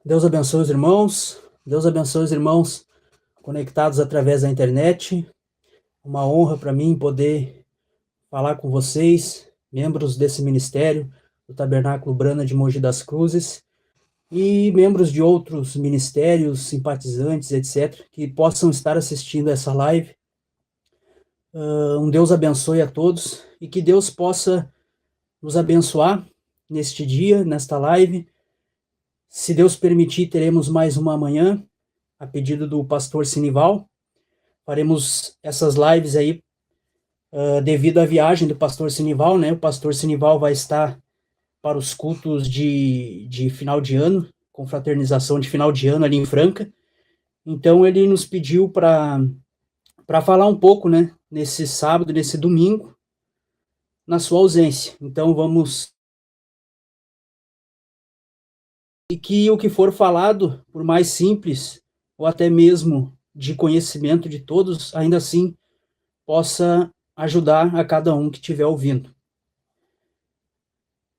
Deus abençoe os irmãos. Deus abençoe os irmãos conectados através da internet. Uma honra para mim poder falar com vocês, membros desse ministério, do Tabernáculo Brana de Mogi das Cruzes, e membros de outros ministérios, simpatizantes, etc., que possam estar assistindo essa live. Um Deus abençoe a todos e que Deus possa nos abençoar neste dia, nesta live. Se Deus permitir, teremos mais uma amanhã, a pedido do pastor Sinival. Faremos essas lives aí devido à viagem do pastor Sinival, né? O pastor Sinival vai estar para os cultos de final de ano, confraternização de final de ano ali em Franca. Então ele nos pediu para falar um pouco, né? Nesse sábado, nesse domingo, na sua ausência. Então vamos... E que o que for falado, por mais simples, ou até mesmo de conhecimento de todos, ainda assim possa ajudar a cada um que estiver ouvindo.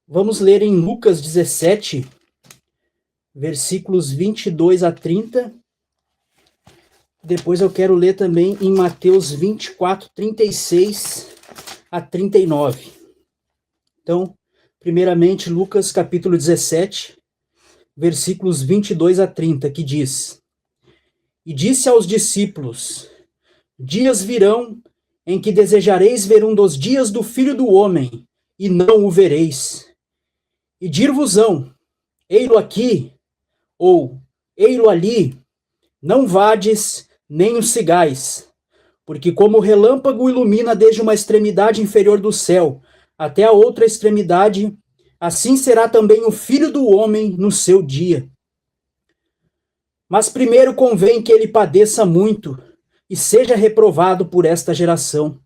Vamos ler em Lucas 17, versículos 22 a 30. Depois eu quero ler também em Mateus 24, 36 a 39. Então, primeiramente, Lucas capítulo 17, versículos 22 a 30, que diz: E disse aos discípulos: Dias virão em que desejareis ver um dos dias do Filho do Homem, e não o vereis. E dir-vos-ão: ei-lo aqui, ou ei-lo ali, não vades, nem o sigais, porque como o relâmpago ilumina desde uma extremidade inferior do céu até a outra extremidade, assim será também o Filho do Homem no seu dia. Mas primeiro convém que ele padeça muito e seja reprovado por esta geração.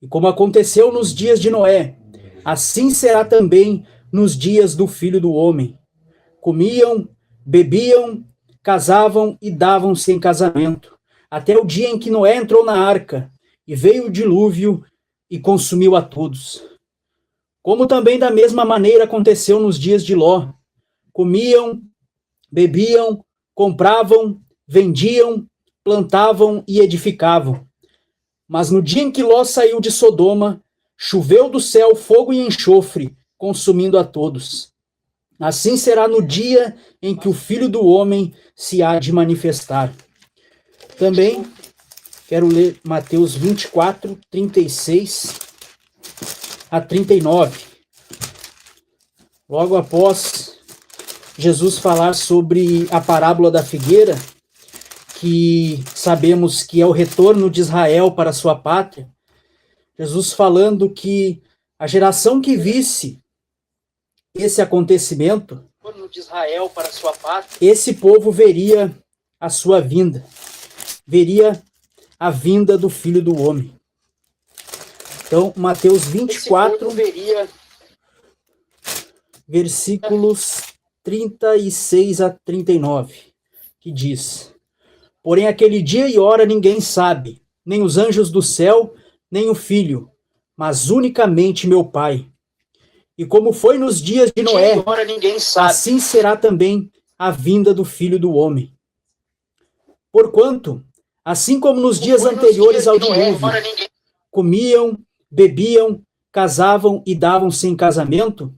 E como aconteceu nos dias de Noé, assim será também nos dias do Filho do Homem. Comiam, bebiam, casavam e davam-se em casamento, até o dia em que Noé entrou na arca, e veio o dilúvio e consumiu a todos. Como também da mesma maneira aconteceu nos dias de Ló. Comiam, bebiam, compravam, vendiam, plantavam e edificavam. Mas no dia em que Ló saiu de Sodoma, choveu do céu fogo e enxofre, consumindo a todos. Assim será no dia em que o Filho do Homem se há de manifestar. Também quero ler Mateus 24, 36 a 39. Logo após Jesus falar sobre a parábola da figueira, que sabemos que é o retorno de Israel para sua pátria, Jesus falando que a geração que visse esse acontecimento, de Israel para sua pátria, esse povo veria a sua vinda, veria a vinda do Filho do Homem. Então, Mateus 24, versículos 36 a 39, que diz: Porém, aquele dia e hora ninguém sabe, nem os anjos do céu, nem o Filho, mas unicamente meu Pai. E como foi nos dias de Noé, assim será também a vinda do Filho do Homem. Porquanto, assim como nos dias anteriores ao dilúvio, comiam, bebiam, casavam e davam-se em casamento,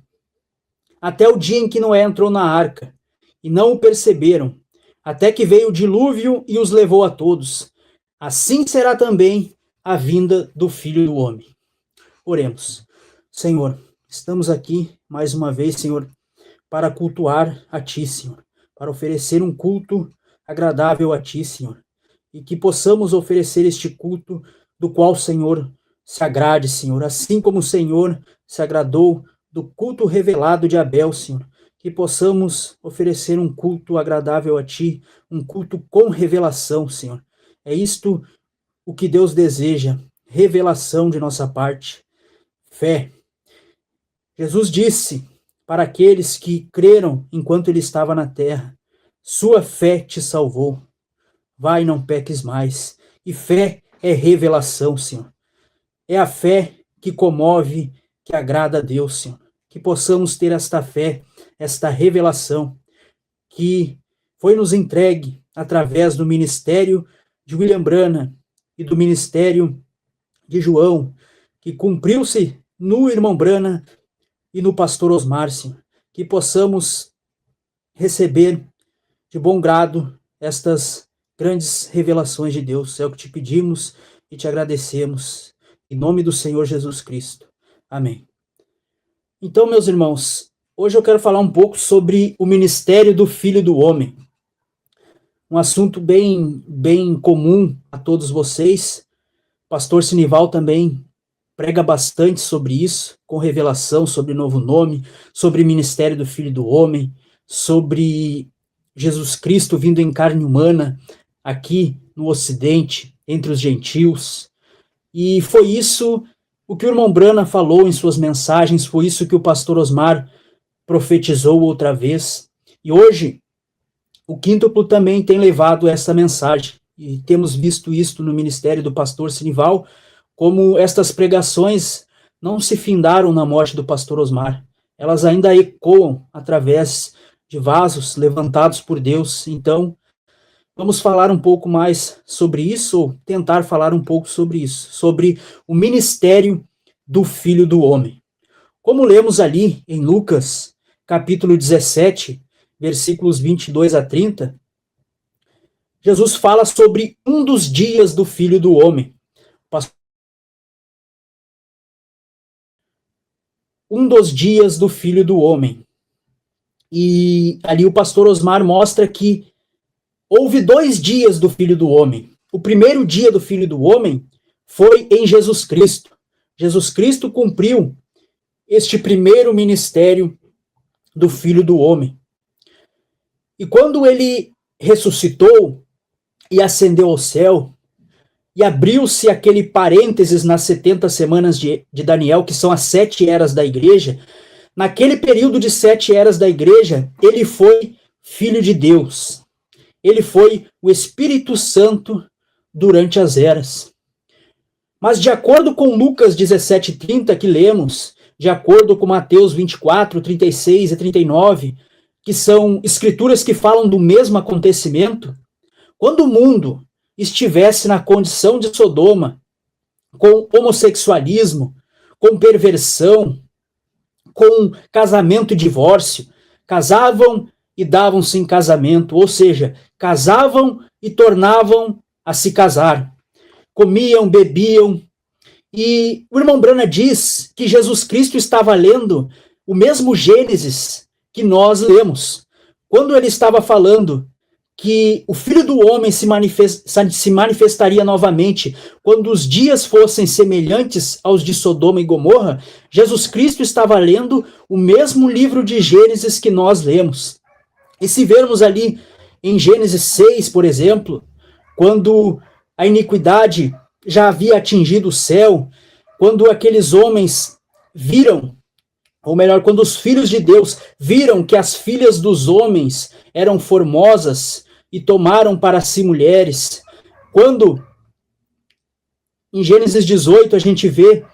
até o dia em que Noé entrou na arca, e não o perceberam, até que veio o dilúvio e os levou a todos. Assim será também a vinda do Filho do Homem. Oremos. Senhor, estamos aqui mais uma vez, Senhor, para cultuar a Ti, Senhor, para oferecer um culto agradável a Ti, Senhor, e que possamos oferecer este culto do qual o Senhor se agrade, Senhor, assim como o Senhor se agradou do culto revelado de Abel, Senhor, que possamos oferecer um culto agradável a Ti, um culto com revelação, Senhor. É isto o que Deus deseja, revelação de nossa parte, fé. Jesus disse para aqueles que creram enquanto ele estava na terra: sua fé te salvou. Vai, não peques mais. E fé é revelação, Senhor. É a fé que comove, que agrada a Deus, Senhor. Que possamos ter esta fé, esta revelação, que foi nos entregue através do ministério de William Branham e do ministério de João, que cumpriu-se no irmão Branham e no pastor Osmar, Senhor, que possamos receber de bom grado estas grandes revelações de Deus. É o que te pedimos e te agradecemos. Em nome do Senhor Jesus Cristo. Amém. Então, meus irmãos, hoje eu quero falar um pouco sobre o ministério do Filho do Homem. Um assunto bem comum a todos vocês. O pastor Sinival também prega bastante sobre isso, com revelação sobre o novo nome, sobre o ministério do Filho do Homem, sobre Jesus Cristo vindo em carne humana aqui no Ocidente, entre os gentios. E foi isso o que o irmão Branham falou em suas mensagens, foi isso que o pastor Osmar profetizou outra vez. E hoje, o Quíntuplo também tem levado essa mensagem. E temos visto isso no ministério do pastor Sinival, como estas pregações não se findaram na morte do pastor Osmar. Elas ainda ecoam através de vasos levantados por Deus. Então, vamos falar um pouco mais sobre isso, ou tentar falar um pouco sobre isso, sobre o ministério do Filho do Homem. Como lemos ali em Lucas, capítulo 17, versículos 22 a 30, Jesus fala sobre um dos dias do Filho do Homem. Um dos dias do Filho do Homem. E ali o pastor Osmar mostra que houve 2 dias do Filho do Homem. O primeiro dia do Filho do Homem foi em Jesus Cristo. Jesus Cristo cumpriu este primeiro ministério do Filho do Homem. E quando ele ressuscitou e ascendeu ao céu, e abriu-se aquele parênteses nas 70 semanas de Daniel, que são as 7 eras da igreja, naquele período de 7 eras da igreja, ele foi Filho de Deus. Ele foi o Espírito Santo durante as eras. Mas de acordo com Lucas 17:30 que lemos, de acordo com Mateus 24, 36 e 39, que são escrituras que falam do mesmo acontecimento, quando o mundo estivesse na condição de Sodoma, com homossexualismo, com perversão, com casamento e divórcio, casavam e davam-se em casamento, ou seja, casavam e tornavam a se casar, comiam, bebiam, e o irmão Branham diz que Jesus Cristo estava lendo o mesmo Gênesis que nós lemos, quando ele estava falando que o Filho do Homem se manifestaria novamente quando os dias fossem semelhantes aos de Sodoma e Gomorra. Jesus Cristo estava lendo o mesmo livro de Gênesis que nós lemos. E se vermos ali em Gênesis 6, por exemplo, quando a iniquidade já havia atingido o céu, quando aqueles homens viram, ou melhor, quando os filhos de Deus viram que as filhas dos homens eram formosas e tomaram para si mulheres, quando em Gênesis 18 a gente vê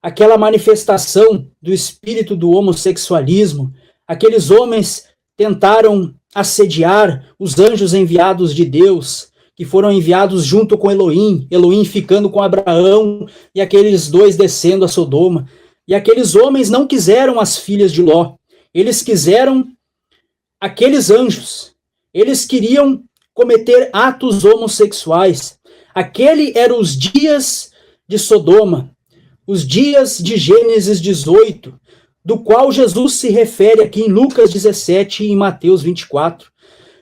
aquela manifestação do espírito do homossexualismo, aqueles homens tentaram assediar os anjos enviados de Deus, que foram enviados junto com Elohim ficando com Abraão e aqueles 2 descendo a Sodoma. E aqueles homens não quiseram as filhas de Ló, eles quiseram aqueles anjos. Eles queriam cometer atos homossexuais. Aquele eram os dias de Sodoma, os dias de Gênesis 18, do qual Jesus se refere aqui em Lucas 17 e em Mateus 24,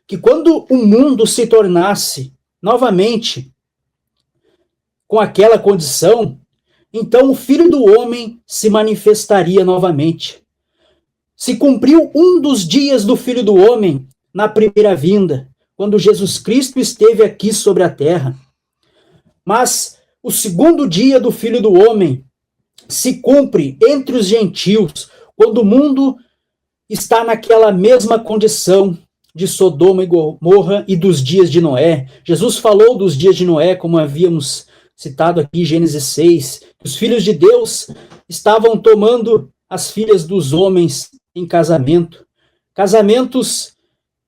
que quando o mundo se tornasse novamente com aquela condição, então o Filho do Homem se manifestaria novamente. Se cumpriu um dos dias do Filho do Homem na primeira vinda, quando Jesus Cristo esteve aqui sobre a terra. Mas o segundo dia do Filho do Homem se cumpre entre os gentios, quando o mundo está naquela mesma condição de Sodoma e Gomorra e dos dias de Noé. Jesus falou dos dias de Noé, como havíamos citado aqui em Gênesis 6. Os filhos de Deus estavam tomando as filhas dos homens em casamento. Casamentos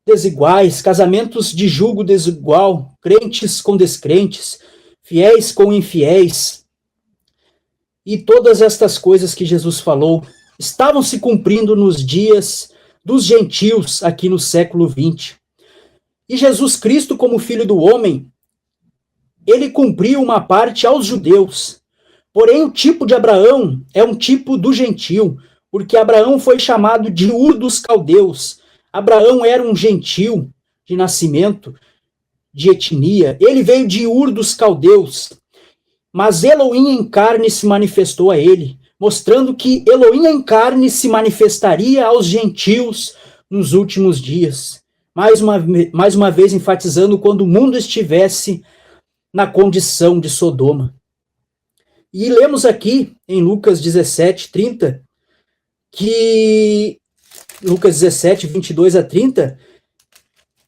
desiguais, casamentos de julgo desigual, crentes com descrentes, fiéis com infiéis. E todas estas coisas que Jesus falou estavam se cumprindo nos dias dos gentios aqui no século 20. E Jesus Cristo, como Filho do Homem, ele cumpriu uma parte aos judeus. Porém, o tipo de Abraão é um tipo do gentio, porque Abraão foi chamado de Ur dos Caldeus. Abraão era um gentio de nascimento, de etnia. Ele veio de Ur dos Caldeus. Mas Elohim em carne se manifestou a ele, mostrando que Elohim em carne se manifestaria aos gentios nos últimos dias. Mais uma vez enfatizando quando o mundo estivesse na condição de Sodoma. E lemos aqui em Lucas 17, 30, que Lucas 17, 22 a 30,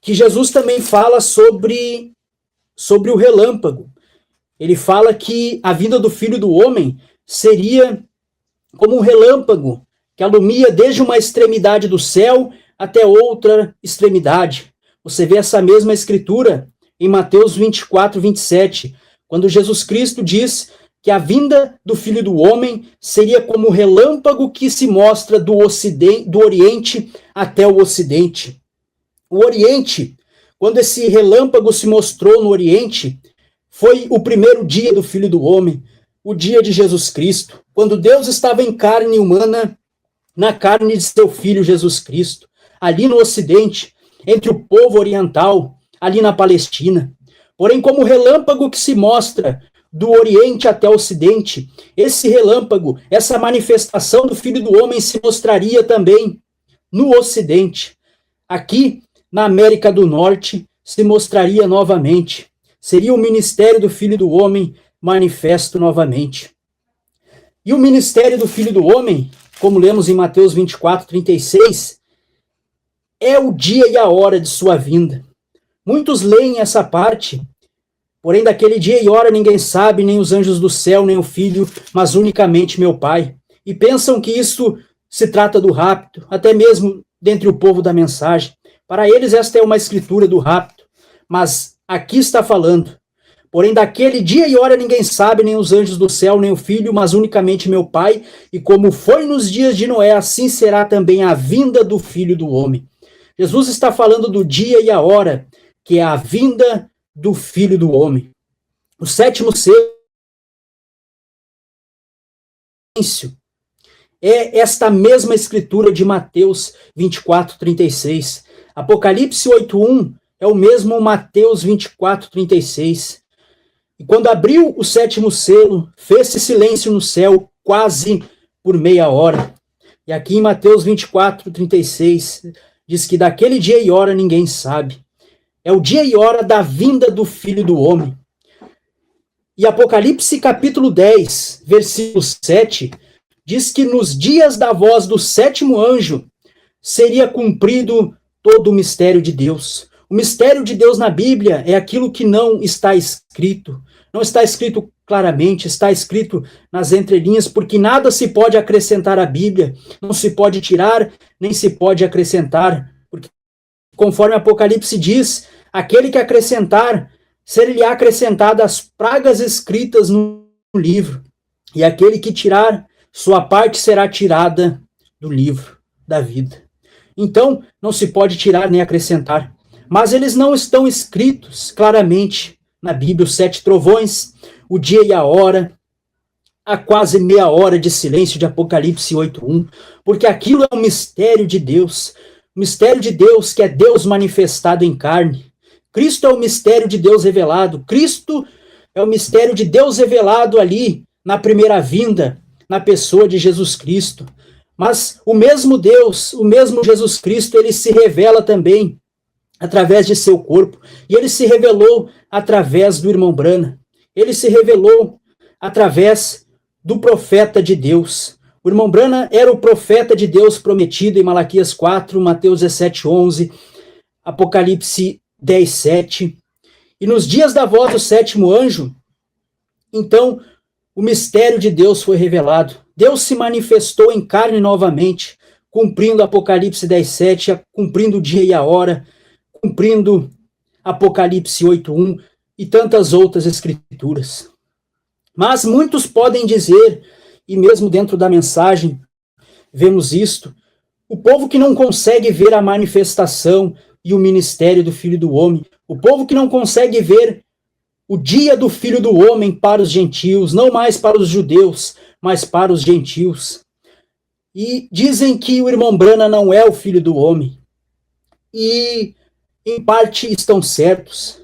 que Jesus também fala sobre o relâmpago. Ele fala que a vinda do Filho do Homem seria como um relâmpago que alumia desde uma extremidade do céu até outra extremidade. Você vê essa mesma escritura em Mateus 24, 27, quando Jesus Cristo diz que a vinda do Filho do Homem seria como o relâmpago que se mostra do Oriente até o Ocidente. O Oriente, quando esse relâmpago se mostrou no Oriente, foi o primeiro dia do Filho do Homem, o dia de Jesus Cristo, quando Deus estava em carne humana, na carne de seu Filho Jesus Cristo, ali no Ocidente, entre o povo oriental, ali na Palestina. Porém, como o relâmpago que se mostra do Oriente até o Ocidente, esse relâmpago, essa manifestação do Filho do Homem se mostraria também no Ocidente. Aqui, na América do Norte, se mostraria novamente. Seria o ministério do Filho do Homem manifesto novamente. E o ministério do Filho do Homem, como lemos em Mateus 24, 36, é o dia e a hora de sua vinda. Muitos leem essa parte, porém daquele dia e hora ninguém sabe, nem os anjos do céu, nem o Filho, mas unicamente meu Pai. E pensam que isso se trata do rapto, até mesmo dentre o povo da mensagem. Para eles esta é uma escritura do rapto, mas aqui está falando, porém daquele dia e hora ninguém sabe, nem os anjos do céu, nem o Filho, mas unicamente meu Pai, e como foi nos dias de Noé, assim será também a vinda do Filho do Homem. Jesus está falando do dia e a hora, que é a vinda do Filho do Homem. O sétimo selo é esta mesma escritura de Mateus 24, 36. Apocalipse 8:1 é o mesmo Mateus 24, 36. E quando abriu o sétimo selo, fez-se silêncio no céu quase por meia hora. E aqui em Mateus 24, 36, diz que daquele dia e hora ninguém sabe. É o dia e hora da vinda do Filho do Homem. E Apocalipse capítulo 10, versículo 7, diz que nos dias da voz do sétimo anjo seria cumprido todo o mistério de Deus. O mistério de Deus na Bíblia é aquilo que não está escrito. Não está escrito claramente, está escrito nas entrelinhas, porque nada se pode acrescentar à Bíblia, não se pode tirar, nem se pode acrescentar, porque conforme Apocalipse diz, aquele que acrescentar, ser-lhe-á acrescentada as pragas escritas no livro, e aquele que tirar, sua parte será tirada do livro da vida. Então, não se pode tirar nem acrescentar. Mas eles não estão escritos claramente na Bíblia, os 7 trovões, o dia e a hora, a quase meia hora de silêncio de Apocalipse 8:1, porque aquilo é um mistério de Deus, o mistério de Deus que é Deus manifestado em carne. Cristo é o mistério de Deus revelado, Cristo é o mistério de Deus revelado ali na primeira vinda, na pessoa de Jesus Cristo. Mas o mesmo Deus, o mesmo Jesus Cristo, ele se revela também através de seu corpo, e ele se revelou através do irmão Branham, ele se revelou através do profeta de Deus. O irmão Branham era o profeta de Deus prometido em Malaquias 4, Mateus 17:11, Apocalipse 10:7. E nos dias da voz do sétimo anjo, então, o mistério de Deus foi revelado. Deus se manifestou em carne novamente, cumprindo Apocalipse 10:7, cumprindo o dia e a hora, cumprindo Apocalipse 8:1 e tantas outras escrituras. Mas muitos podem dizer, e mesmo dentro da mensagem vemos isto, o povo que não consegue ver a manifestação e o ministério do Filho do Homem, o povo que não consegue ver o dia do Filho do Homem para os gentios, não mais para os judeus, mas para os gentios. E dizem que o irmão Branham não é o Filho do Homem. E, em parte, estão certos.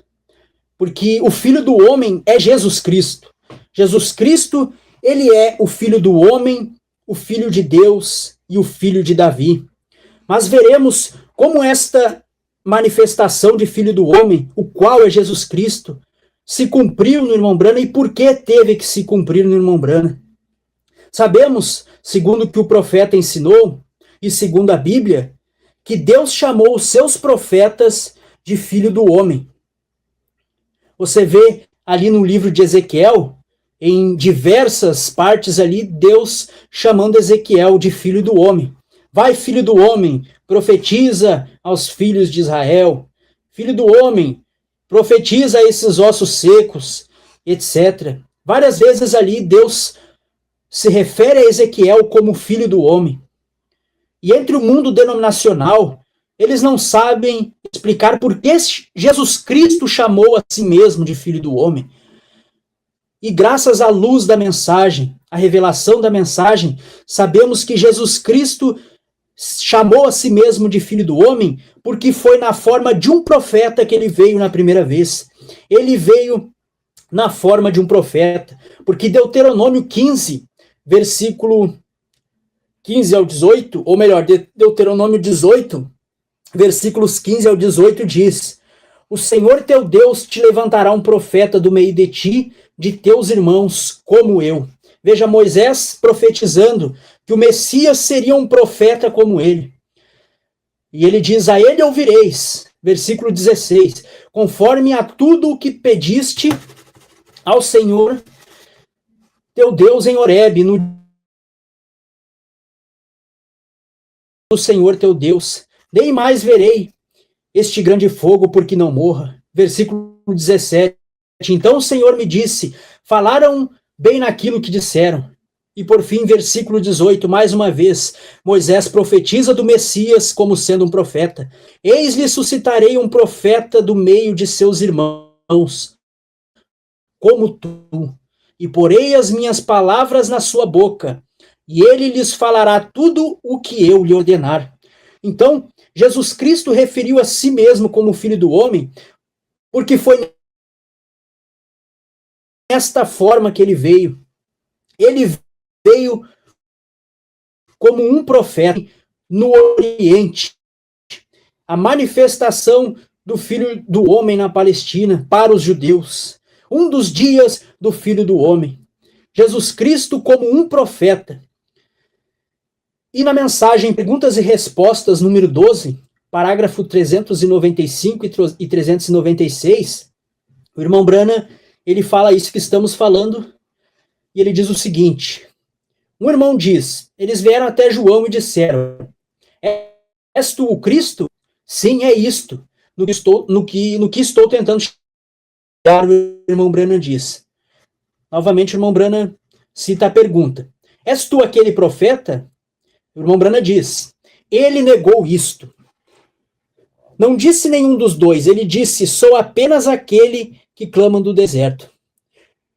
Porque o Filho do Homem é Jesus Cristo. Jesus Cristo, ele é o Filho do Homem, o Filho de Deus e o Filho de Davi. Mas veremos como esta manifestação de Filho do Homem, o qual é Jesus Cristo, se cumpriu no irmão Branham e por que teve que se cumprir no irmão Branham. Sabemos, segundo o que o profeta ensinou, e segundo a Bíblia, que Deus chamou os seus profetas de Filho do Homem. Você vê ali no livro de Ezequiel, em diversas partes ali, Deus chamando Ezequiel de Filho do Homem. Vai, Filho do Homem, profetiza aos filhos de Israel. Filho do Homem, profetiza a esses ossos secos, etc. Várias vezes ali Deus se refere a Ezequiel como Filho do Homem. E entre o mundo denominacional, eles não sabem explicar por que Jesus Cristo chamou a si mesmo de Filho do Homem. E graças à luz da mensagem, à revelação da mensagem, sabemos que Jesus Cristo chamou a si mesmo de Filho do Homem porque foi na forma de um profeta que ele veio na primeira vez. Ele veio na forma de um profeta, porque Deuteronômio 15, versículo 15 ao 18, ou melhor, Deuteronômio 18, versículos 15 ao 18 diz: O Senhor teu Deus te levantará um profeta do meio de ti, de teus irmãos, como eu. Veja Moisés profetizando que o Messias seria um profeta como ele. E ele diz: a ele ouvireis, versículo 16, conforme a tudo o que pediste ao Senhor teu Deus em Horebe, no Senhor teu Deus. Nem mais verei este grande fogo, porque não morra. Versículo 17. Então o Senhor me disse: falaram bem naquilo que disseram. E por fim, versículo 18, mais uma vez, Moisés profetiza do Messias como sendo um profeta. Eis-lhe suscitarei um profeta do meio de seus irmãos, como tu, e porei as minhas palavras na sua boca, e ele lhes falará tudo o que eu lhe ordenar. Então, Jesus Cristo referiu a si mesmo como Filho do Homem, porque foi nesta forma que ele veio. Ele veio como um profeta no Oriente. A manifestação do Filho do Homem na Palestina para os judeus. Um dos dias do Filho do Homem. Jesus Cristo como um profeta. E na mensagem Perguntas e Respostas, número 12, parágrafo 395 e 396, o irmão Branham, ele fala isso que estamos falando, e ele diz o seguinte: um irmão diz, eles vieram até João e disseram: és tu o Cristo? Sim, é isto, no que estou tentando chegar. O irmão Branham diz. Novamente o irmão Branham cita a pergunta: és tu aquele profeta? O irmão Branham diz: ele negou isto. Não disse nenhum dos dois, ele disse: sou apenas aquele que clama no deserto.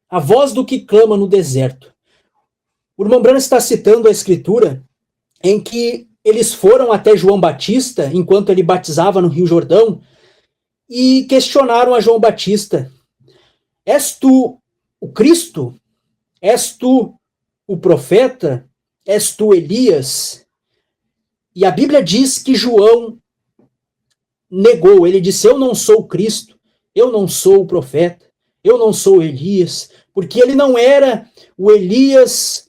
A voz do que clama no deserto. O irmão Branham está citando a escritura em que eles foram até João Batista, enquanto ele batizava no Rio Jordão, e questionaram a João Batista: és tu o Cristo? És tu o profeta? És tu Elias? E a Bíblia diz que João negou. Ele disse: eu não sou o Cristo, eu não sou o profeta, eu não sou Elias, porque ele não era o Elias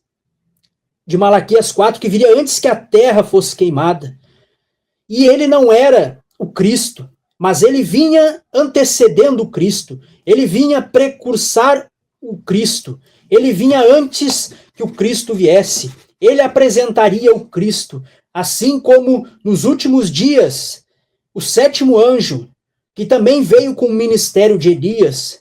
de Malaquias 4, que viria antes que a terra fosse queimada. E ele não era o Cristo, mas ele vinha antecedendo o Cristo, ele vinha precursar o Cristo, ele vinha antes que o Cristo viesse, ele apresentaria o Cristo, assim como nos últimos dias, o sétimo anjo que também veio com o ministério de Elias,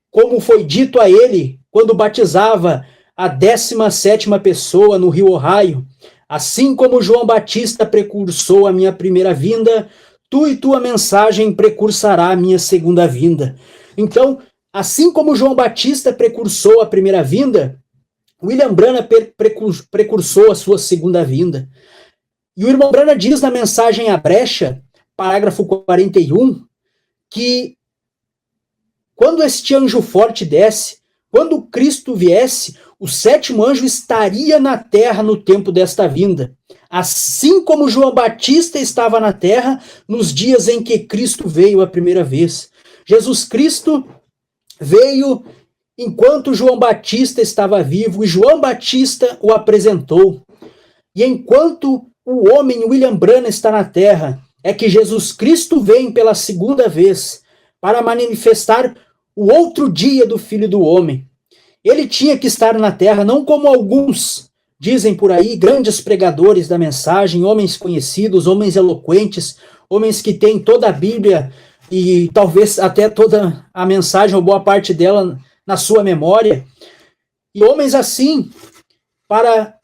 como foi dito a ele quando batizava a 17ª pessoa no rio Ohio, assim como João Batista precursou a minha primeira vinda, tu e tua mensagem precursará a minha segunda vinda. Então, assim como João Batista precursou a primeira vinda, William Branham precursou a sua segunda vinda. E o irmão Branham diz na mensagem à brecha, parágrafo 41, que quando este anjo forte desce, quando Cristo viesse, o 7º anjo estaria na terra no tempo desta vinda, assim como João Batista estava na terra nos dias em que Cristo veio a primeira vez. Jesus Cristo veio enquanto João Batista estava vivo, e João Batista o apresentou. E enquanto o homem William Branham está na terra, é que Jesus Cristo vem pela segunda vez para manifestar o outro dia do Filho do Homem. Ele tinha que estar na terra, não como alguns dizem por aí, grandes pregadores da mensagem, homens conhecidos, homens eloquentes, homens que têm toda a Bíblia e talvez até toda a mensagem, ou boa parte dela, na sua memória. E homens assim, para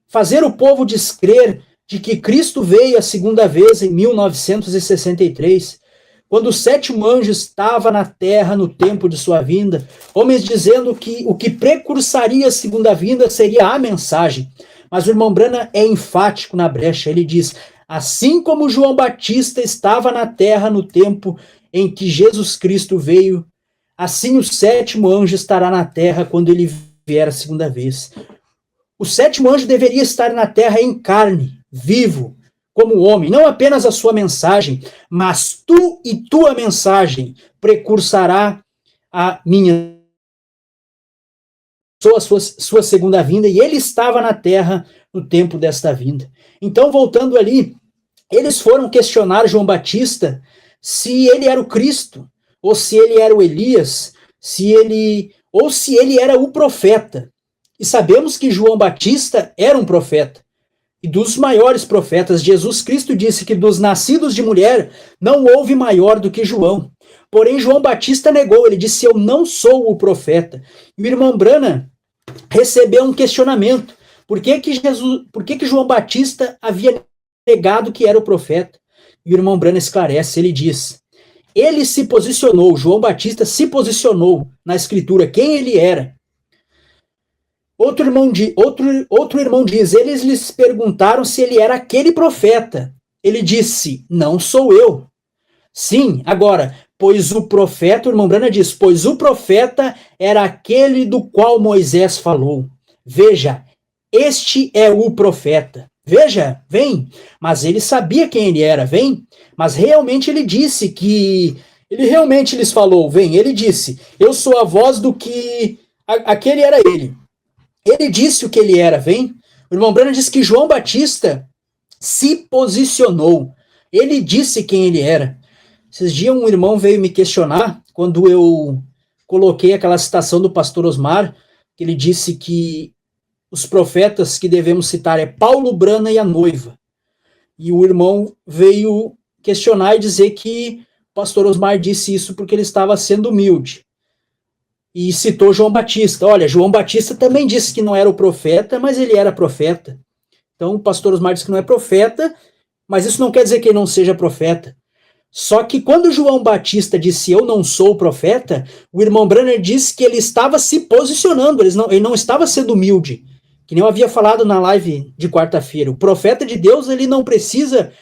fazer o povo descrer de que Cristo veio a segunda vez em 1963, quando o 7º anjo estava na terra no tempo de sua vinda, homens dizendo que o que precursaria a segunda vinda seria a mensagem. Mas o irmão Branham é enfático na brecha, ele diz, assim como João Batista estava na terra no tempo em que Jesus Cristo veio, assim o 7º anjo estará na terra quando ele vier a segunda vez. O 7º anjo deveria estar na terra em carne, vivo, como homem, não apenas a sua mensagem, mas tu e tua mensagem precursará a minha sua segunda vinda, e ele estava na terra no tempo desta vinda. Então, voltando ali, eles foram questionar João Batista se ele era o Cristo, ou se ele era o Elias, ou se ele era o profeta. E sabemos que João Batista era um profeta, e dos maiores profetas. Jesus Cristo disse que dos nascidos de mulher não houve maior do que João. Porém, João Batista negou, ele disse, eu não sou o profeta. E o irmão Branham recebeu um questionamento. Por que que João Batista havia negado que era o profeta? E o irmão Branham esclarece, ele diz, ele se posicionou, João Batista se posicionou na escritura, quem ele era. Outro irmão diz, eles lhes perguntaram se ele era aquele profeta. Ele disse, não sou eu. Sim, agora, pois o profeta, o irmão Branham diz, pois o profeta era aquele do qual Moisés falou. Veja, este é o profeta. Veja, vem. Mas ele sabia quem ele era, vem. Mas realmente ele disse que... Ele realmente lhes falou, vem. Ele disse, eu sou a voz do que... Aquele era ele. Ele disse o que ele era, vem? O irmão Branham diz que João Batista se posicionou. Ele disse quem ele era. Esses dias um irmão veio me questionar, quando eu coloquei aquela citação do pastor Osmar, que ele disse que os profetas que devemos citar é Paulo, Branham e a noiva. E o irmão veio questionar e dizer que o pastor Osmar disse isso porque ele estava sendo humilde. E citou João Batista. Olha, João Batista também disse que não era o profeta, mas ele era profeta. Então, o pastor Osmar disse que não é profeta, mas isso não quer dizer que ele não seja profeta. Só que quando João Batista disse, eu não sou profeta, o irmão Branham disse que ele estava se posicionando, ele não estava sendo humilde, que nem eu havia falado na live de quarta-feira. O profeta de Deus, ele não precisa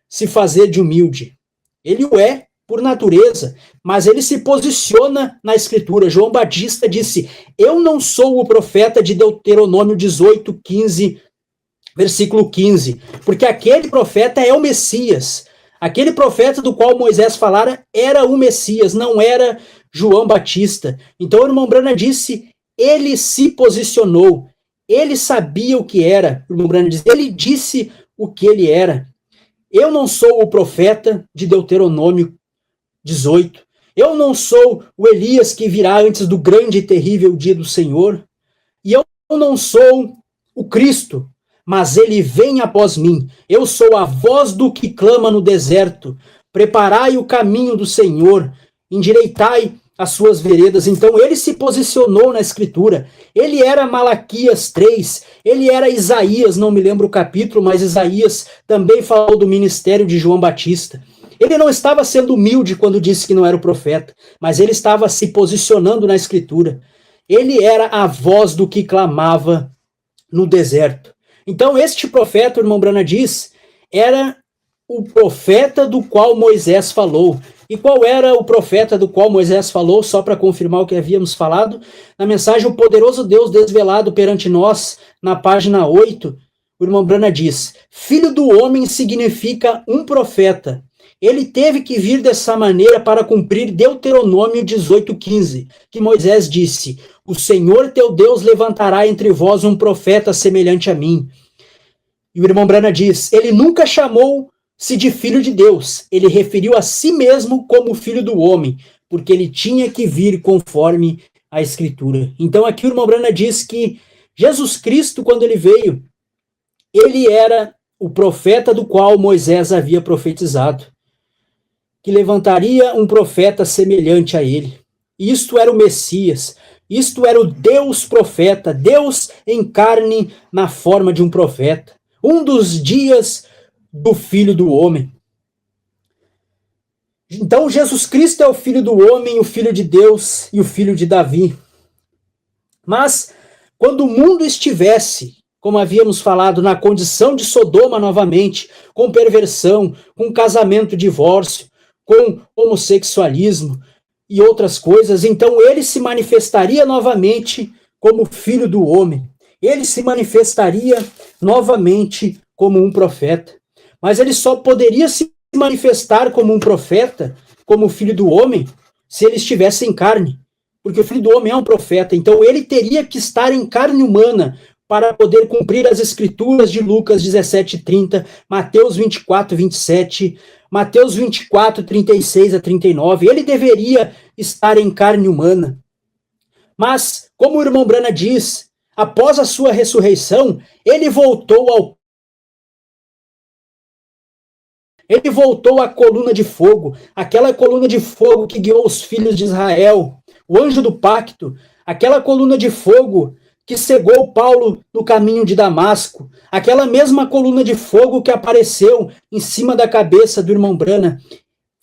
se fazer de humilde. Ele o é, por natureza, mas ele se posiciona na escritura. João Batista disse, eu não sou o profeta de Deuteronômio 18, 15, versículo 15, porque aquele profeta é o Messias. Aquele profeta do qual Moisés falara era o Messias, não era João Batista. Então o irmão Branham disse, ele se posicionou, ele sabia o que era. O irmão Branham disse, ele disse o que ele era. Eu não sou o profeta de Deuteronômio 18. Eu não sou o Elias que virá antes do grande e terrível dia do Senhor. E eu não sou o Cristo, mas ele vem após mim. Eu sou a voz do que clama no deserto. preparai o caminho do Senhor, endireitai as suas veredas. Então ele se posicionou na Escritura. Ele era Malaquias 3, ele era Isaías, não me lembro o capítulo, mas Isaías também falou do ministério de João Batista. Ele não estava sendo humilde quando disse que não era o profeta, mas ele estava se posicionando na Escritura. Ele era a voz do que clamava no deserto. Então este profeta, o irmão Brana diz, era o profeta do qual Moisés falou. E qual era o profeta do qual Moisés falou? Só para confirmar o que havíamos falado, na mensagem O Poderoso Deus Desvelado Perante Nós, na página 8, o irmão Brana diz, Filho do homem significa um profeta. Ele teve que vir dessa maneira para cumprir Deuteronômio 18:15, que Moisés disse, o Senhor teu Deus levantará entre vós um profeta semelhante a mim. E o irmão Brana diz, ele nunca chamou-se de filho de Deus, ele referiu a si mesmo como filho do homem, porque ele tinha que vir conforme a Escritura. Então aqui o irmão Brana diz que Jesus Cristo, quando ele veio, ele era o profeta do qual Moisés havia profetizado, que levantaria um profeta semelhante a ele. Isto era o Messias, isto era o Deus profeta, Deus em carne na forma de um profeta. Um dos dias do Filho do Homem. Então Jesus Cristo é o Filho do Homem, o Filho de Deus e o Filho de Davi. Mas quando o mundo estivesse, como havíamos falado, na condição de Sodoma novamente, com perversão, com casamento, divórcio, com homossexualismo e outras coisas, então ele se manifestaria novamente como Filho do Homem. Ele se manifestaria novamente como um profeta. Mas ele só poderia se manifestar como um profeta, como Filho do Homem, se ele estivesse em carne. Porque o Filho do Homem é um profeta. Então ele teria que estar em carne humana para poder cumprir as Escrituras de Lucas 17:30, Mateus 24:27, Mateus 24:36-39. Ele deveria estar em carne humana. Mas, como o irmão Brana diz, após a sua ressurreição, ele voltou à coluna de fogo, aquela coluna de fogo que guiou os filhos de Israel, o anjo do pacto, aquela coluna de fogo que cegou Paulo no caminho de Damasco, aquela mesma coluna de fogo que apareceu em cima da cabeça do irmão Brana.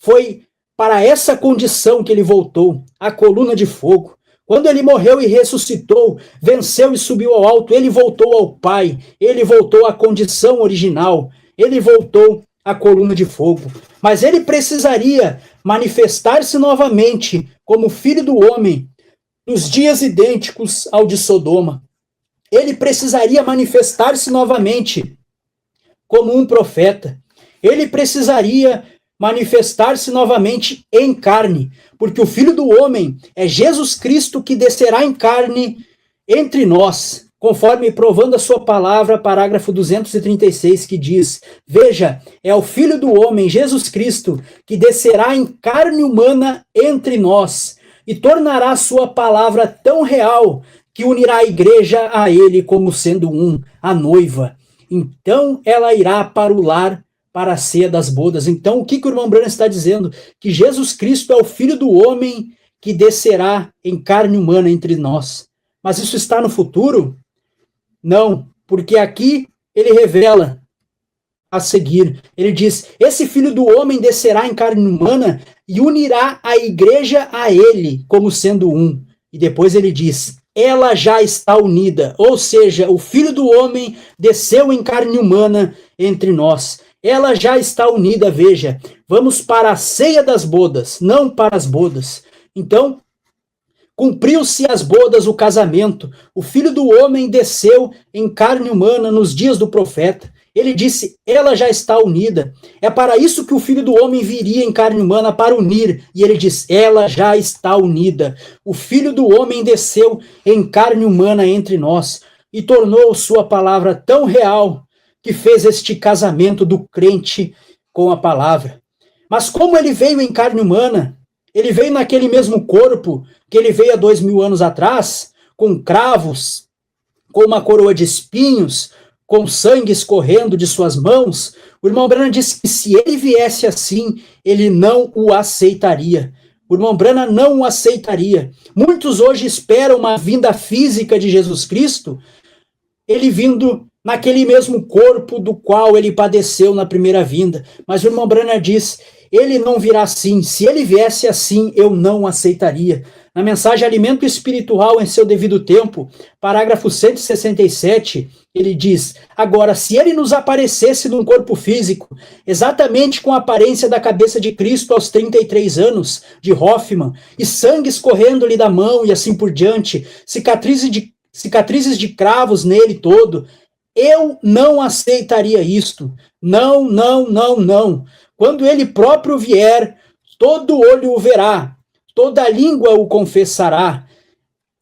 Foi para essa condição que ele voltou, a coluna de fogo. Quando ele morreu e ressuscitou, venceu e subiu ao alto, ele voltou ao Pai, ele voltou à condição original, ele voltou à coluna de fogo. Mas ele precisaria manifestar-se novamente como Filho do Homem, nos dias idênticos ao de Sodoma. Ele precisaria manifestar-se novamente como um profeta. Ele precisaria manifestar-se novamente em carne, porque o Filho do Homem é Jesus Cristo que descerá em carne entre nós, conforme provando a sua palavra, parágrafo 236, que diz, veja, é o Filho do Homem, Jesus Cristo, que descerá em carne humana entre nós, e tornará a sua palavra tão real, que unirá a igreja a ele como sendo um, a noiva. Então ela irá para o lar, para a ceia das bodas. Então, o que o irmão Brana está dizendo? Que Jesus Cristo é o Filho do Homem que descerá em carne humana entre nós. Mas isso está no futuro? Não, porque aqui ele revela a seguir. Ele diz, esse Filho do Homem descerá em carne humana e unirá a igreja a ele como sendo um. E depois ele diz, ela já está unida. Ou seja, o Filho do Homem desceu em carne humana entre nós. Ela já está unida, veja, vamos para a ceia das bodas, não para as bodas. Então, cumpriu-se as bodas, o casamento, o Filho do Homem desceu em carne humana nos dias do profeta. Ele disse, ela já está unida. É para isso que o Filho do Homem viria em carne humana, para unir. E ele diz, ela já está unida. O Filho do Homem desceu em carne humana entre nós e tornou sua palavra tão real que fez este casamento do crente com a palavra. Mas como ele veio em carne humana, ele veio naquele mesmo corpo que ele veio há 2000 anos atrás, com cravos, com uma coroa de espinhos, com sangue escorrendo de suas mãos, o irmão Branham disse que se ele viesse assim, ele não o aceitaria. O irmão Branham não o aceitaria. Muitos hoje esperam uma vinda física de Jesus Cristo, ele vindo naquele mesmo corpo do qual ele padeceu na primeira vinda. Mas o irmão Branham diz, ele não virá assim. Se ele viesse assim, eu não o aceitaria. Na mensagem Alimento Espiritual em seu devido tempo, parágrafo 167, ele diz, agora, se ele nos aparecesse num corpo físico, exatamente com a aparência da cabeça de Cristo aos 33 anos, de Hoffman, e sangue escorrendo-lhe da mão e assim por diante, cicatrizes de cravos nele todo, eu não aceitaria isto. Não, não, não, não. Quando ele próprio vier, todo olho o verá, toda língua o confessará.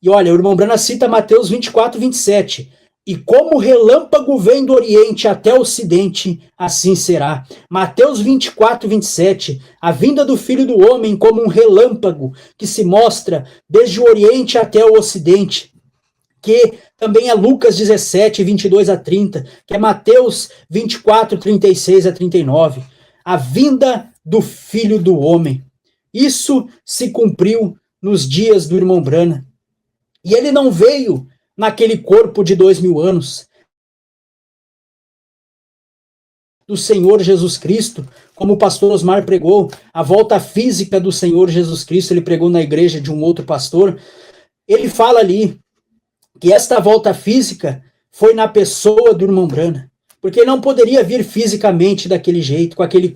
E olha, o irmão Branham cita Mateus 24, 27. E como o relâmpago vem do Oriente até o Ocidente, assim será. Mateus 24, 27. A vinda do Filho do Homem como um relâmpago que se mostra desde o Oriente até o Ocidente. Que também é Lucas 17, 22 a 30. Que é Mateus 24, 36 a 39. A vinda do Filho do Homem. Isso se cumpriu nos dias do irmão Branham. E ele não veio naquele corpo de 2000 anos do Senhor Jesus Cristo, como o pastor Osmar pregou, a volta física do Senhor Jesus Cristo, ele pregou na igreja de um outro pastor. Ele fala ali que esta volta física foi na pessoa do irmão Branham, porque ele não poderia vir fisicamente daquele jeito, com aquele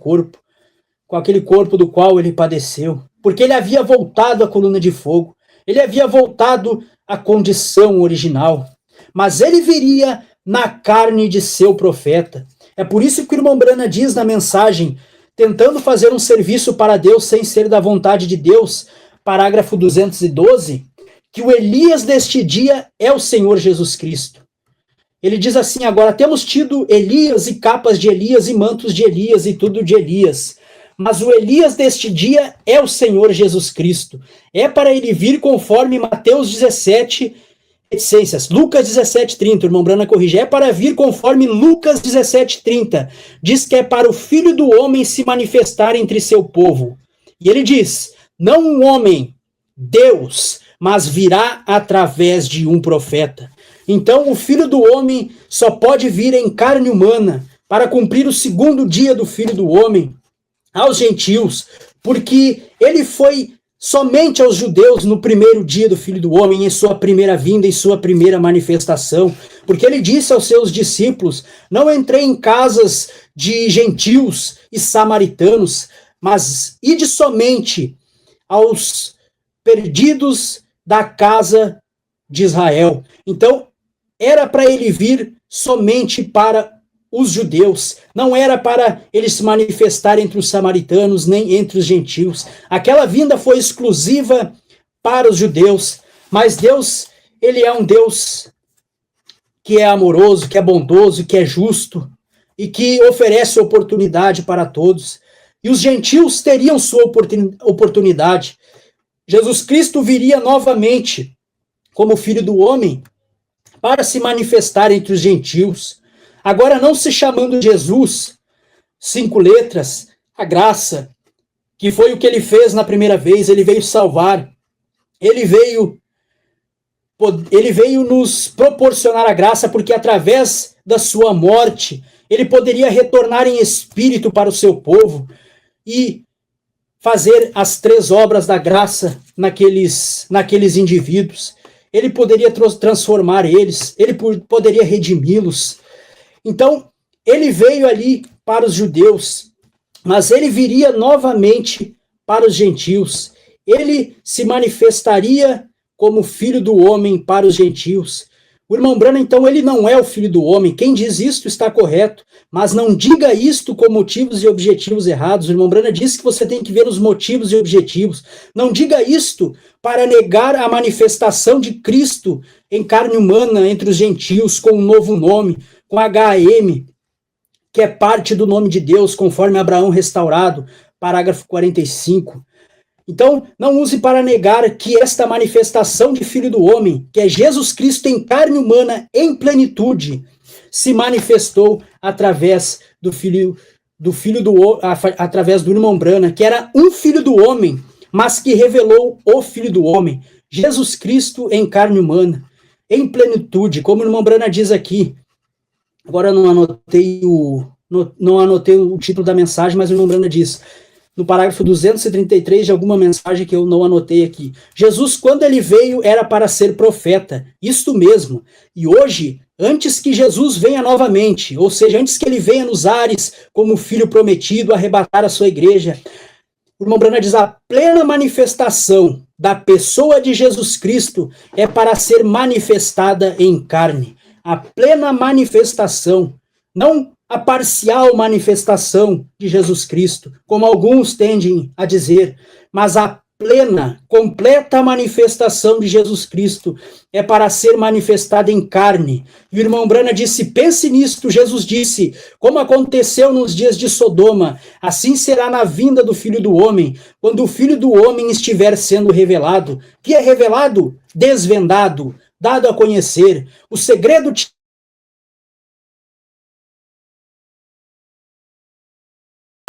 corpo do qual ele padeceu, porque ele havia voltado à coluna de fogo, ele havia voltado à condição original, mas ele viria na carne de seu profeta. É por isso que o irmão Branham diz na mensagem, tentando fazer um serviço para Deus sem ser da vontade de Deus, parágrafo 212, que o Elias deste dia é o Senhor Jesus Cristo. Ele diz assim, agora, temos tido Elias e capas de Elias e mantos de Elias e tudo de Elias, mas o Elias deste dia é o Senhor Jesus Cristo. É para ele vir conforme Mateus 17, reticências. Lucas 17, 30, o irmão Branham corrige. É para vir conforme Lucas 17, 30. Diz que é para o Filho do Homem se manifestar entre seu povo. E ele diz, não um homem, Deus, mas virá através de um profeta. Então o Filho do Homem só pode vir em carne humana para cumprir o segundo dia do Filho do Homem, aos gentios, porque ele foi somente aos judeus no primeiro dia do Filho do Homem, em sua primeira vinda, em sua primeira manifestação, porque ele disse aos seus discípulos, não entrei em casas de gentios e samaritanos, mas ide somente aos perdidos da casa de Israel. Então, era para ele vir somente para os judeus, não era para ele se manifestar entre os samaritanos, nem entre os gentios. Aquela vinda foi exclusiva para os judeus, mas Deus, ele é um Deus que é amoroso, que é bondoso, que é justo, e que oferece oportunidade para todos. E os gentios teriam sua oportunidade. Jesus Cristo viria novamente como Filho do Homem para se manifestar entre os gentios. Agora, não se chamando Jesus, 5 letras, a graça, que foi o que ele fez na primeira vez, ele veio salvar, ele veio nos proporcionar a graça, porque através da sua morte, ele poderia retornar em espírito para o seu povo e fazer as 3 obras da graça naqueles indivíduos. Ele poderia transformar eles, ele poderia redimi-los. Então, ele veio ali para os judeus, mas ele viria novamente para os gentios. Ele se manifestaria como Filho do Homem para os gentios. O irmão Branham, então, ele não é o Filho do Homem. Quem diz isto está correto, mas não diga isto com motivos e objetivos errados. O irmão Branham diz que você tem que ver os motivos e objetivos. Não diga isto para negar a manifestação de Cristo em carne humana entre os gentios com um novo nome, com HAM, que é parte do nome de Deus, conforme Abraão restaurado, parágrafo 45. Então, não use para negar que esta manifestação de Filho do Homem, que é Jesus Cristo em carne humana, em plenitude, se manifestou através através do irmão Branham, que era um filho do homem, mas que revelou o Filho do Homem, Jesus Cristo em carne humana, em plenitude, como o irmão Branham diz aqui. Agora eu não anotei o título da mensagem, mas o irmão Branham diz, no parágrafo 233 de alguma mensagem que eu não anotei aqui, Jesus, quando ele veio, era para ser profeta, isto mesmo, e hoje, antes que Jesus venha novamente, ou seja, antes que ele venha nos ares como filho prometido, arrebatar a sua igreja, o irmão Branham diz, a plena manifestação da pessoa de Jesus Cristo é para ser manifestada em carne. A plena manifestação, não a parcial manifestação de Jesus Cristo, como alguns tendem a dizer, mas a plena, completa manifestação de Jesus Cristo é para ser manifestada em carne. E o irmão Branham disse, pense nisto, Jesus disse, como aconteceu nos dias de Sodoma, assim será na vinda do Filho do Homem, quando o Filho do Homem estiver sendo revelado. Que é revelado? Desvendado, dado a conhecer. O segredo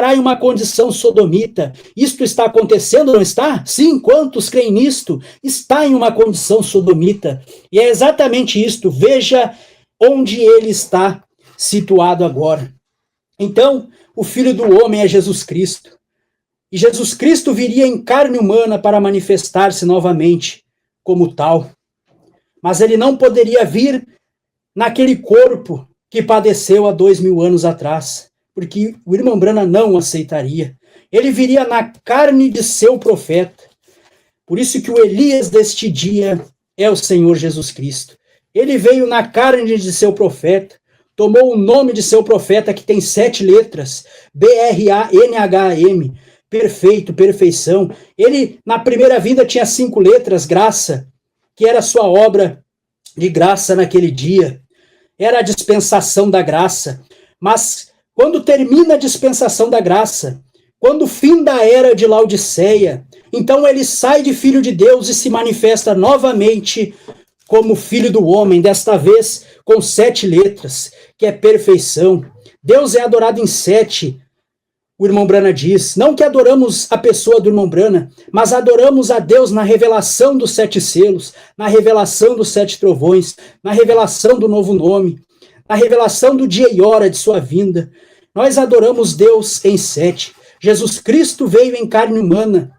em uma condição sodomita. Isto está acontecendo, não está? Sim, quantos creem nisto? Está em uma condição sodomita. E é exatamente isto. Veja onde ele está situado agora. Então, o Filho do Homem é Jesus Cristo. E Jesus Cristo viria em carne humana para manifestar-se novamente como tal. Mas ele não poderia vir naquele corpo que padeceu há 2000 anos atrás, porque o irmão Branham não aceitaria. Ele viria na carne de seu profeta. Por isso que o Elias deste dia é o Senhor Jesus Cristo. Ele veio na carne de seu profeta, tomou o nome de seu profeta, que tem 7 letras, B-R-A-N-H-M, perfeito, perfeição. Ele, na primeira vinda, tinha 5 letras, graça, que era a sua obra de graça naquele dia. Era a dispensação da graça. Mas quando termina a dispensação da graça, quando o fim da era de Laodiceia, então ele sai de filho de Deus e se manifesta novamente como filho do homem, desta vez com 7 letras, que é perfeição. Deus é adorado em 7, o irmão Branham diz. Não que adoramos a pessoa do irmão Branham, mas adoramos a Deus na revelação dos 7 selos, na revelação dos 7 trovões, na revelação do novo nome, na revelação do dia e hora de sua vinda. Nós adoramos Deus em 7. Jesus Cristo veio em carne humana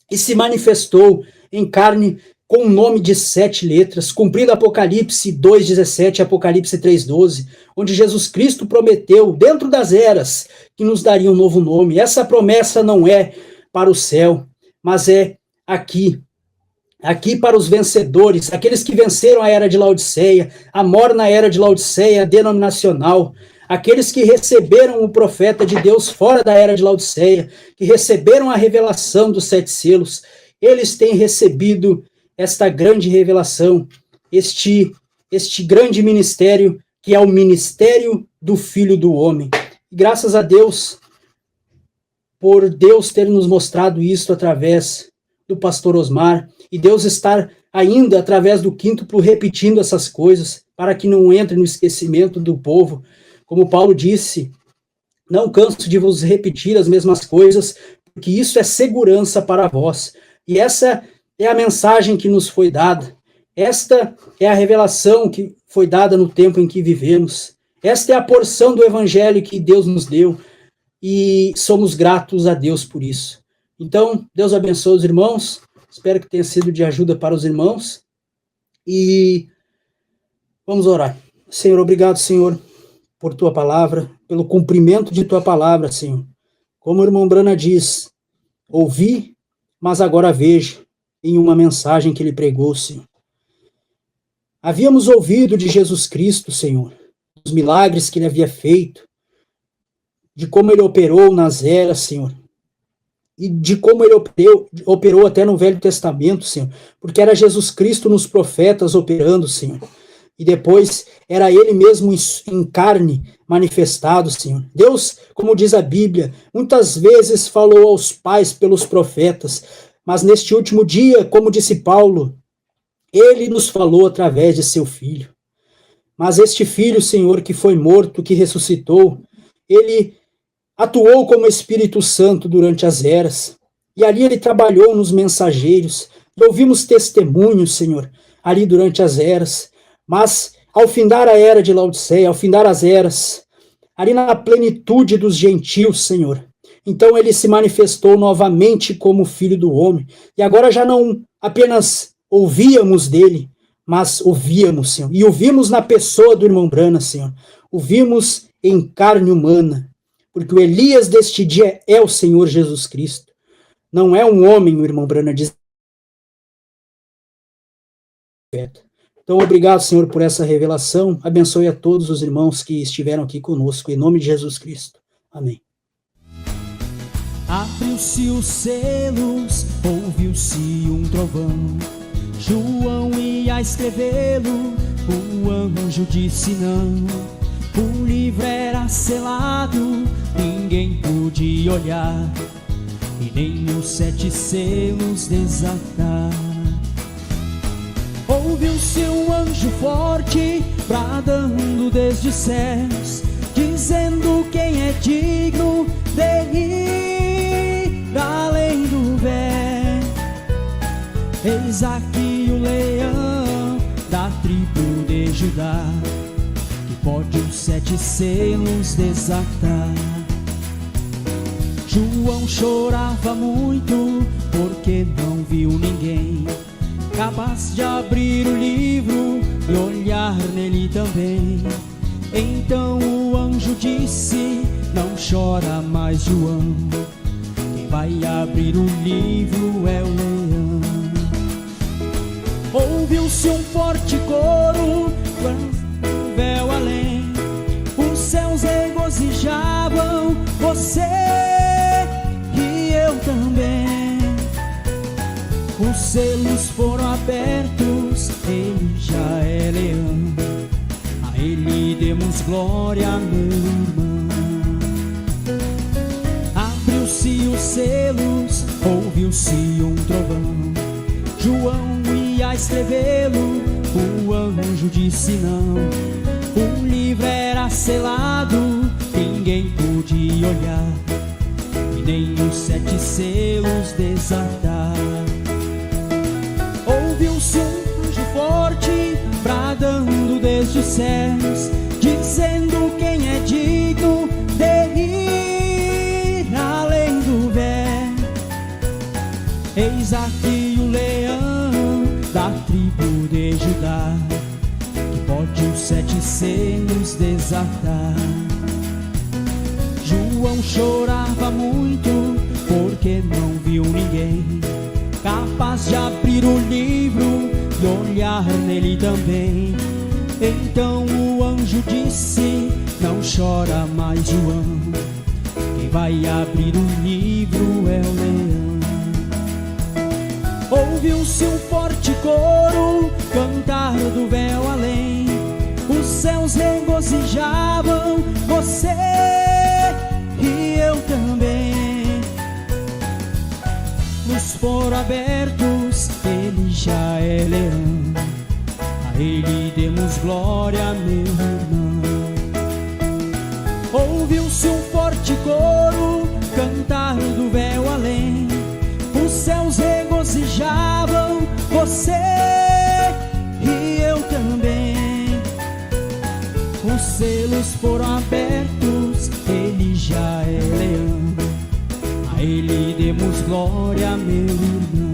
e se manifestou em carne com o nome de 7 letras, cumprindo Apocalipse 2,17 e Apocalipse 3,12, onde Jesus Cristo prometeu, dentro das eras, que nos daria um novo nome. Essa promessa não é para o céu, mas é aqui para os vencedores, aqueles que venceram a era de Laodiceia, a morna era de Laodiceia denominacional, aqueles que receberam o profeta de Deus fora da era de Laodiceia, que receberam a revelação dos 7 selos, eles têm recebido esta grande revelação, este grande ministério, que é o ministério do Filho do Homem. E graças a Deus, por Deus ter nos mostrado isso através do pastor Osmar, e Deus estar ainda, através do quíntuplo, repetindo essas coisas, para que não entre no esquecimento do povo. Como Paulo disse, não canso de vos repetir as mesmas coisas, porque isso é segurança para vós. E essa é a mensagem que nos foi dada. Esta é a revelação que foi dada no tempo em que vivemos. Esta é a porção do evangelho que Deus nos deu, e somos gratos a Deus por isso. Então, Deus abençoe os irmãos, espero que tenha sido de ajuda para os irmãos, e vamos orar. Senhor, obrigado, Senhor, por tua palavra, pelo cumprimento de tua palavra, Senhor. Como o irmão Branham diz, ouvi, mas agora vejo, em uma mensagem que ele pregou, Senhor. Havíamos ouvido de Jesus Cristo, Senhor, os milagres que ele havia feito, de como ele operou nas eras, Senhor, e de como ele operou até no Velho Testamento, Senhor, porque era Jesus Cristo nos profetas operando, Senhor. E depois era ele mesmo em carne manifestado, Senhor. Deus, como diz a Bíblia, muitas vezes falou aos pais pelos profetas, mas neste último dia, como disse Paulo, ele nos falou através de seu Filho. Mas este Filho, Senhor, que foi morto, que ressuscitou, ele atuou como Espírito Santo durante as eras, e ali ele trabalhou nos mensageiros, e ouvimos testemunhos, Senhor, ali durante as eras, mas ao findar a era de Laodiceia, ao findar as eras, ali na plenitude dos gentios, Senhor, então ele se manifestou novamente como Filho do Homem, e agora já não apenas ouvíamos dele, mas ouvíamos, Senhor, e ouvimos na pessoa do irmão Brana, Senhor, ouvimos em carne humana, porque o Elias deste dia é o Senhor Jesus Cristo, não é um homem, o irmão Brana diz. Então, obrigado, Senhor, por essa revelação, abençoe a todos os irmãos que estiveram aqui conosco, em nome de Jesus Cristo, amém. Abriu-se os selos, ouviu-se um trovão, João ia escrevê-lo, o anjo disse não. O livro era selado, ninguém podia olhar, e nem os 7 selos desatar. Ouviu-se um anjo forte, bradando desde os céus, dizendo quem é digno de ir além do véu. Eis aqui o leão da tribo de Judá, que pode os 7 selos desatar. João chorava muito, porque não viu ninguém capaz de abrir o livro e olhar nele também. Então o anjo disse: não chora mais, João, quem vai abrir o livro é o leão. Ouviu-se um forte coro, quando véu além, os céus regozijavam, você e eu também. Os selos foram abertos, ele já é leão, a ele demos glória, meu irmão. Abriu-se os selos, ouviu-se um trovão, João ia escrevê-lo, o anjo disse não. O livro era selado, ninguém podia olhar, e nem os 7 selos desatar. Ouviu-se um anjo forte, bradando desde os céus, dizendo quem é digno de ir além do véu. Eis aqui o leão da tribo de Judá, que pode os 7 selos desatar. João chorava muito, porque não viu ninguém capaz de abrir o livro e olhar nele também. Então o anjo disse: não chora mais, João, quem vai abrir o livro é o leão. Ouviu-se um forte coro, cantar do véu além, os céus regozijavam, você e eu também. Os foram abertos, ele já é leão, a ele demos glória, meu irmão. Ouviu-se um forte coro, cantar do véu além, os céus regozijavam, você e eu também. Os selos foram abertos, ele já é leão, a ele demos glória, meu irmão.